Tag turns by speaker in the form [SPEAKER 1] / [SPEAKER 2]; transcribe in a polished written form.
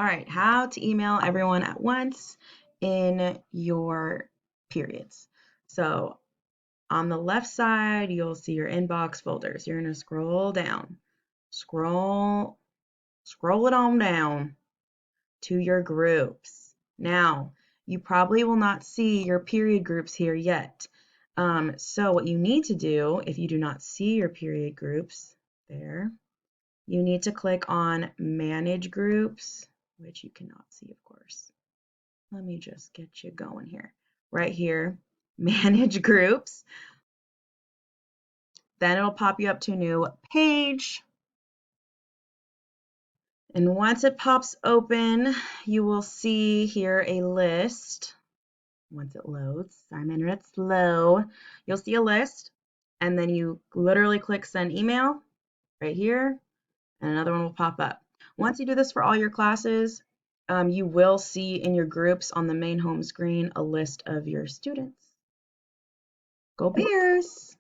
[SPEAKER 1] All right, how to email everyone at once in your periods. So on the left side, you'll see your inbox folders. You're going to scroll down, scroll it on down to your groups. Now, you probably will not see your period groups here yet. So what you need to do, if you do not see your period groups there, you need to click on Manage Groups, which you cannot see, of course. Let me just get you going here. Right here, Manage Groups. Then it'll pop you up to a new page. And once it pops open, you will see here a list. Once it loads, sorry, my internet's slow. You'll see a list, and then you literally click Send Email right here, and another one will pop up. Once you do this for all your classes, you will see in your groups on the main home screen a list of your students. Go Bears!